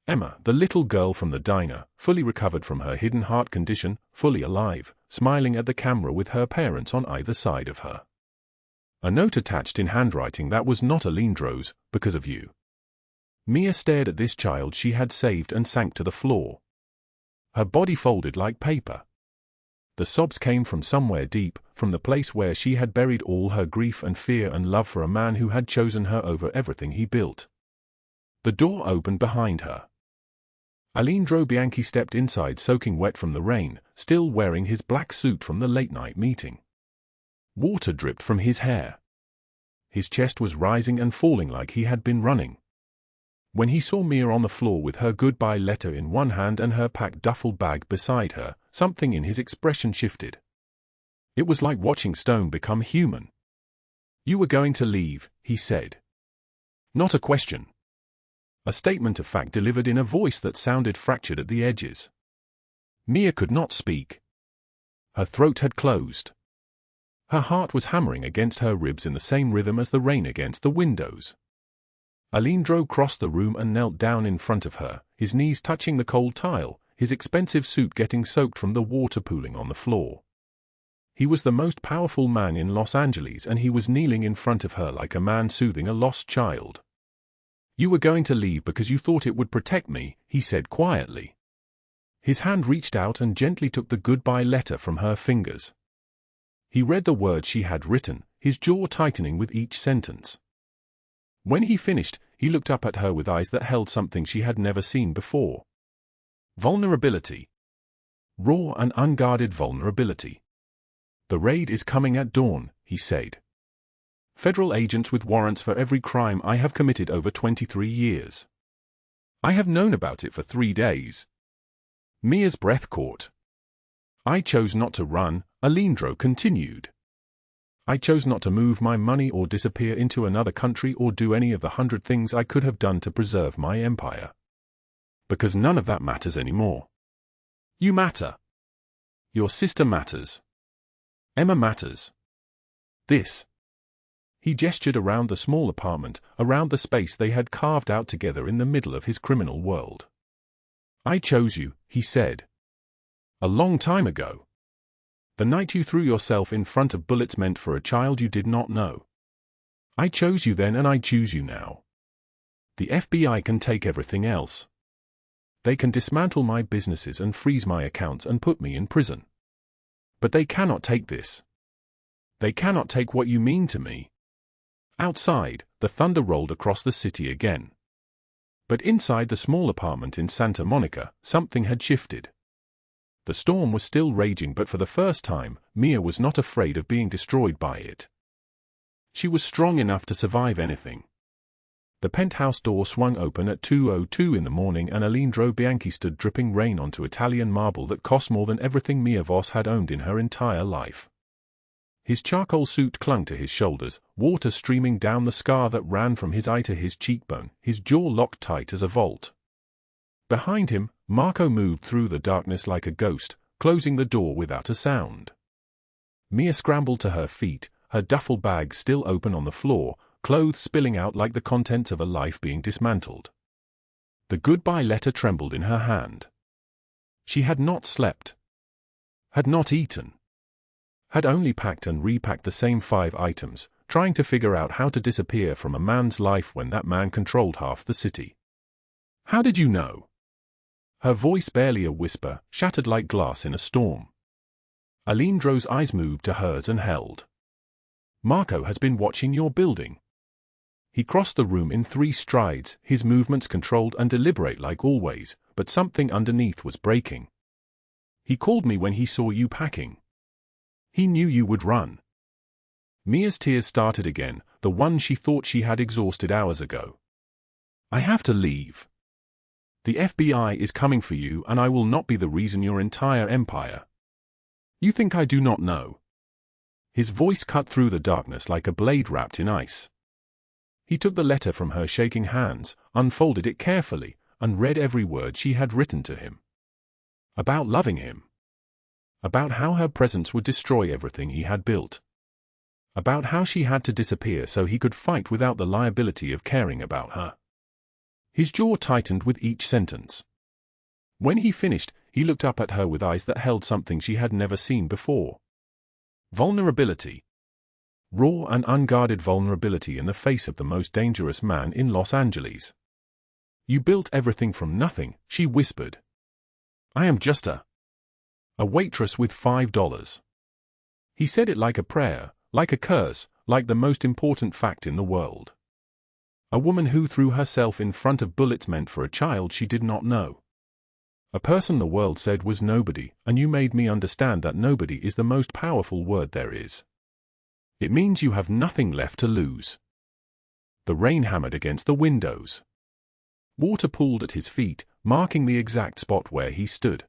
Emma, the little girl from the diner, fully recovered from her hidden heart condition, fully alive, smiling at the camera with her parents on either side of her. A note attached in handwriting that was not Alejandro's, because of you. Mia stared at this child she had saved and sank to the floor. Her body folded like paper. The sobs came from somewhere deep, from the place where she had buried all her grief and fear and love for a man who had chosen her over everything he built. The door opened behind her. Alejandro Bianchi stepped inside, soaking wet from the rain, still wearing his black suit from the late-night meeting. Water dripped from his hair. His chest was rising and falling like he had been running. When he saw Mia on the floor with her goodbye letter in one hand and her packed duffel bag beside her, something in his expression shifted. It was like watching stone become human. "You were going to leave," he said. Not a question. A statement of fact delivered in a voice that sounded fractured at the edges. Mia could not speak. Her throat had closed. Her heart was hammering against her ribs in the same rhythm as the rain against the windows. Alejandro crossed the room and knelt down in front of her, his knees touching the cold tile, his expensive suit getting soaked from the water pooling on the floor. He was the most powerful man in Los Angeles, and he was kneeling in front of her like a man soothing a lost child. "You were going to leave because you thought it would protect me," he said quietly. His hand reached out and gently took the goodbye letter from her fingers. He read the words she had written, his jaw tightening with each sentence. When he finished, he looked up at her with eyes that held something she had never seen before. Vulnerability. Raw and unguarded vulnerability. "The raid is coming at dawn," he said. "Federal agents with warrants for every crime I have committed over 23 years. I have known about it for 3 days." Mia's breath caught. "I chose not to run," Alejandro continued. "I chose not to move my money or disappear into another country or do any of the 100 things I could have done to preserve my empire. Because none of that matters anymore. You matter. Your sister matters. Emma matters. This." He gestured around the small apartment, around the space they had carved out together in the middle of his criminal world. "I chose you," he said. "A long time ago. The night you threw yourself in front of bullets meant for a child you did not know. I chose you then and I choose you now. The FBI can take everything else. They can dismantle my businesses and freeze my accounts and put me in prison. But they cannot take this. They cannot take what you mean to me." Outside, the thunder rolled across the city again. But inside the small apartment in Santa Monica, something had shifted. The storm was still raging, but for the first time, Mia was not afraid of being destroyed by it. She was strong enough to survive anything. The penthouse door swung open at 2:02 in the morning and Alejandro Bianchi stood dripping rain onto Italian marble that cost more than everything Mia Voss had owned in her entire life. His charcoal suit clung to his shoulders, water streaming down the scar that ran from his eye to his cheekbone, his jaw locked tight as a vault. Behind him, Marco moved through the darkness like a ghost, closing the door without a sound. Mia scrambled to her feet, her duffel bag still open on the floor, clothes spilling out like the contents of a life being dismantled. The goodbye letter trembled in her hand. She had not slept. Had not eaten. Had only packed and repacked the same 5 items, trying to figure out how to disappear from a man's life when that man controlled half the city. "How did you know?" Her voice, barely a whisper, shattered like glass in a storm. Alejandro's eyes moved to hers and held. "Marco has been watching your building." He crossed the room in 3 strides, his movements controlled and deliberate like always, but something underneath was breaking. "He called me when he saw you packing. He knew you would run." Mia's tears started again, the ones she thought she had exhausted hours ago. "I have to leave. The FBI is coming for you and I will not be the reason your entire empire. You think I do not know?" His voice cut through the darkness like a blade wrapped in ice. He took the letter from her shaking hands, unfolded it carefully, and read every word she had written to him. About loving him. About how her presence would destroy everything he had built. About how she had to disappear so he could fight without the liability of caring about her. His jaw tightened with each sentence. When he finished, he looked up at her with eyes that held something she had never seen before. Vulnerability. Raw and unguarded vulnerability in the face of the most dangerous man in Los Angeles. "You built everything from nothing," she whispered. "I am just a waitress with $5. He said it like a prayer, like a curse, like the most important fact in the world. A woman who threw herself in front of bullets meant for a child she did not know. A person the world said was nobody, and you made me understand that nobody is the most powerful word there is. It means you have nothing left to lose. The rain hammered against the windows. Water pooled at his feet, marking the exact spot where he stood.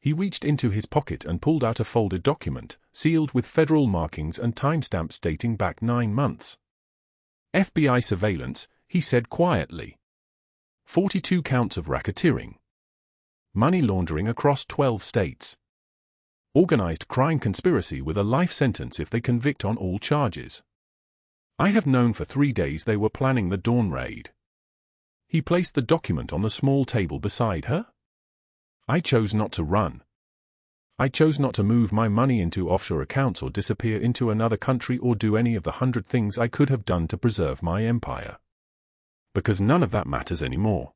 He reached into his pocket and pulled out a folded document, sealed with federal markings and timestamps dating back 9 months. FBI surveillance, he said quietly. 42 counts of racketeering. Money laundering across 12 states. Organized crime conspiracy with a life sentence if they convict on all charges. I have known for 3 days they were planning the dawn raid. He placed the document on the small table beside her. I chose not to run. I chose not to move my money into offshore accounts or disappear into another country or do any of the 100 things I could have done to preserve my empire. Because none of that matters anymore.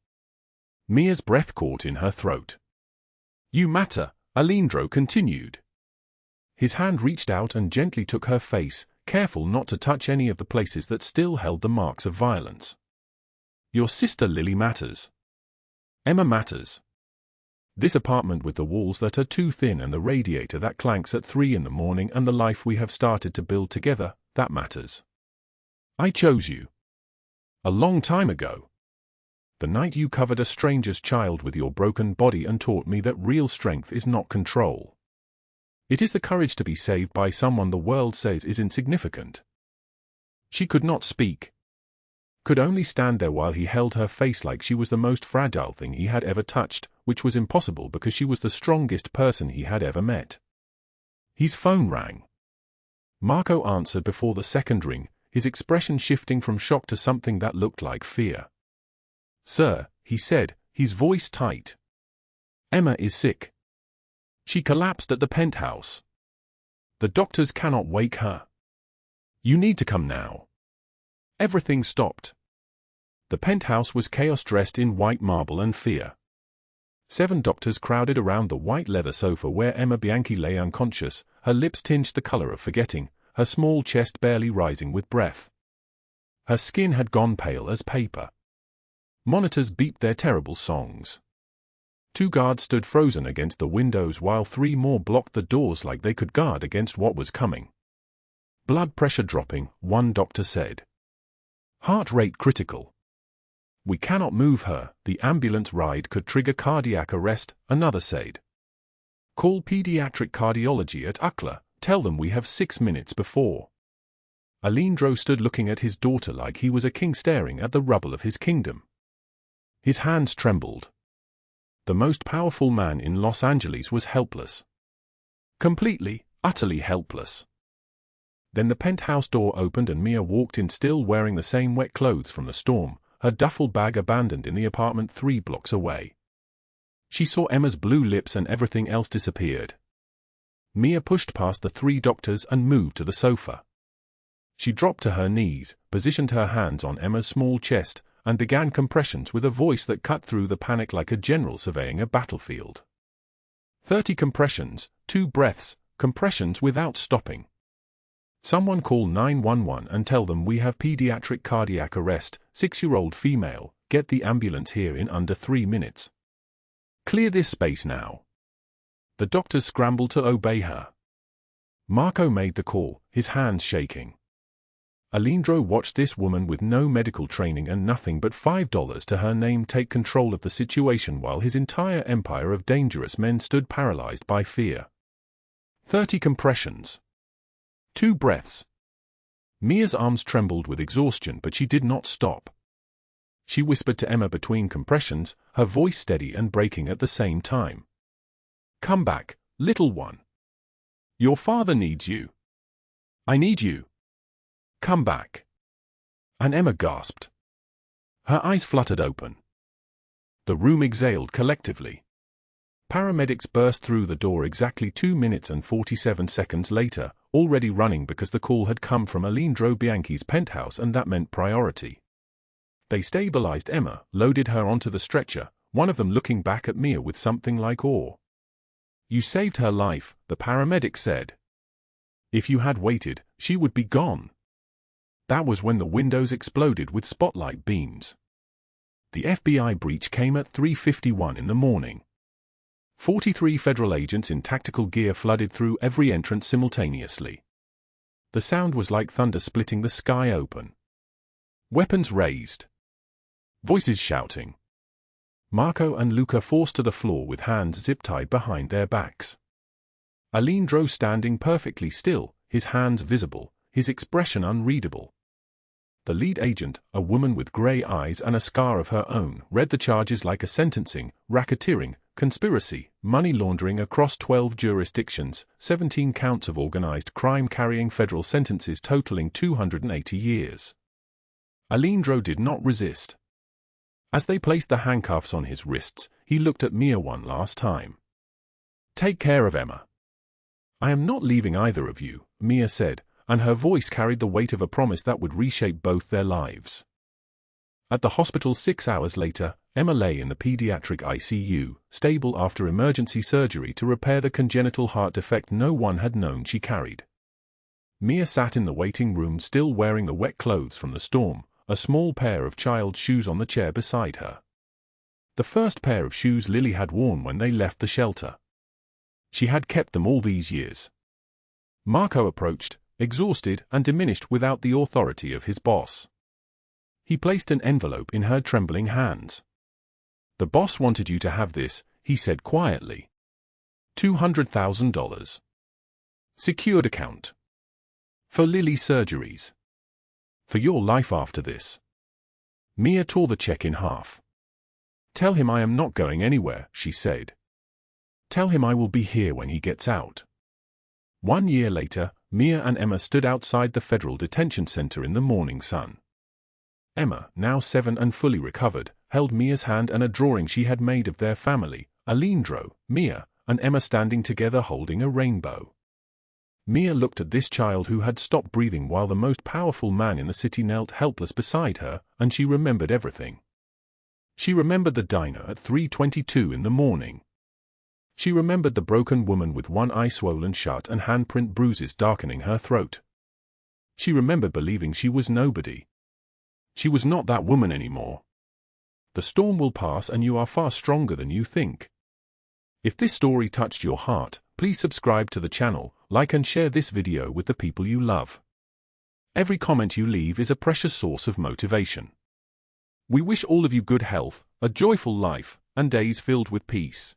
Mia's breath caught in her throat. You matter, Alejandro continued. His hand reached out and gently took her face, careful not to touch any of the places that still held the marks of violence. Your sister Lily matters. Emma matters. This apartment with the walls that are too thin and the radiator that clanks at 3 in the morning and the life we have started to build together, that matters. I chose you. A long time ago. The night you covered a stranger's child with your broken body and taught me that real strength is not control. It is the courage to be saved by someone the world says is insignificant. She could not speak. Could only stand there while he held her face like she was the most fragile thing he had ever touched, which was impossible because she was the strongest person he had ever met. His phone rang. Marco answered before the second ring, his expression shifting from shock to something that looked like fear. Sir, he said, his voice tight. Emma is sick. She collapsed at the penthouse. The doctors cannot wake her. You need to come now. Everything stopped. The penthouse was chaos dressed in white marble and fear. 7 doctors crowded around the white leather sofa where Emma Bianchi lay unconscious, her lips tinged the color of forgetting, her small chest barely rising with breath. Her skin had gone pale as paper. Monitors beeped their terrible songs. 2 guards stood frozen against the windows while 3 more blocked the doors like they could guard against what was coming. Blood pressure dropping, one doctor said. Heart rate critical. We cannot move her, the ambulance ride could trigger cardiac arrest, another said. Call pediatric cardiology at UCLA, tell them we have 6 minutes before. Alejandro stood looking at his daughter like he was a king staring at the rubble of his kingdom. His hands trembled. The most powerful man in Los Angeles was helpless. Completely, utterly helpless. Then the penthouse door opened and Mia walked in still wearing the same wet clothes from the storm, her duffel bag abandoned in the apartment 3 blocks away. She saw Emma's blue lips and everything else disappeared. Mia pushed past the 3 doctors and moved to the sofa. She dropped to her knees, positioned her hands on Emma's small chest, and began compressions with a voice that cut through the panic like a general surveying a battlefield. 30 compressions, 2 breaths, compressions without stopping. Someone call 911 and tell them we have pediatric cardiac arrest, 6-year-old female, get the ambulance here in under 3 minutes. Clear this space now. The doctors scrambled to obey her. Marco made the call, his hands shaking. Alejandro watched this woman with no medical training and nothing but $5 to her name take control of the situation while his entire empire of dangerous men stood paralyzed by fear. 30 compressions. 2 breaths. Mia's arms trembled with exhaustion but she did not stop. She whispered to Emma between compressions, her voice steady and breaking at the same time. Come back, little one. Your father needs you. I need you. Come back. And Emma gasped. Her eyes fluttered open. The room exhaled collectively. Paramedics burst through the door exactly 2 minutes and 47 seconds later, already running because the call had come from Alejandro Bianchi's penthouse and that meant priority. They stabilized Emma, loaded her onto the stretcher, one of them looking back at Mia with something like awe. You saved her life, the paramedic said. If you had waited, she would be gone. That was when the windows exploded with spotlight beams. The FBI breach came at 3:51 in the morning. 43 federal agents in tactical gear flooded through every entrance simultaneously. The sound was like thunder splitting the sky open. Weapons raised. Voices shouting. Marco and Luca forced to the floor with hands zip-tied behind their backs. Alejandro standing perfectly still, his hands visible, his expression unreadable. The lead agent, a woman with grey eyes and a scar of her own, read the charges like a sentencing: racketeering, conspiracy, money laundering across 12 jurisdictions, 17 counts of organized crime carrying federal sentences totaling 280 years. Alejandro did not resist. As they placed the handcuffs on his wrists, he looked at Mia one last time. "Take care of Emma." "I am not leaving either of you," Mia said, and her voice carried the weight of a promise that would reshape both their lives. At the hospital 6 hours later, Emma lay in the pediatric ICU, stable after emergency surgery to repair the congenital heart defect no one had known she carried. Mia sat in the waiting room still wearing the wet clothes from the storm, a small pair of child's shoes on the chair beside her. The first pair of shoes Lily had worn when they left the shelter. She had kept them all these years. Marco approached, exhausted and diminished without the authority of his boss. He placed an envelope in her trembling hands. "The boss wanted you to have this," he said quietly. $200,000. Secured account. For Lily's surgeries. For your life after this. Mia tore the check in half. "Tell him I am not going anywhere," she said. "Tell him I will be here when he gets out." 1 year later, Mia and Emma stood outside the federal detention center in the morning sun. Emma, now 7 and fully recovered, held Mia's hand and a drawing she had made of their family, Alejandro, Mia, and Emma standing together holding a rainbow. Mia looked at this child who had stopped breathing while the most powerful man in the city knelt helpless beside her, and she remembered everything. She remembered the diner at 3:22 in the morning. She remembered the broken woman with one eye swollen shut and handprint bruises darkening her throat. She remembered believing she was nobody. She was not that woman anymore. The storm will pass and you are far stronger than you think. If this story touched your heart, please subscribe to the channel, like and share this video with the people you love. Every comment you leave is a precious source of motivation. We wish all of you good health, a joyful life, and days filled with peace.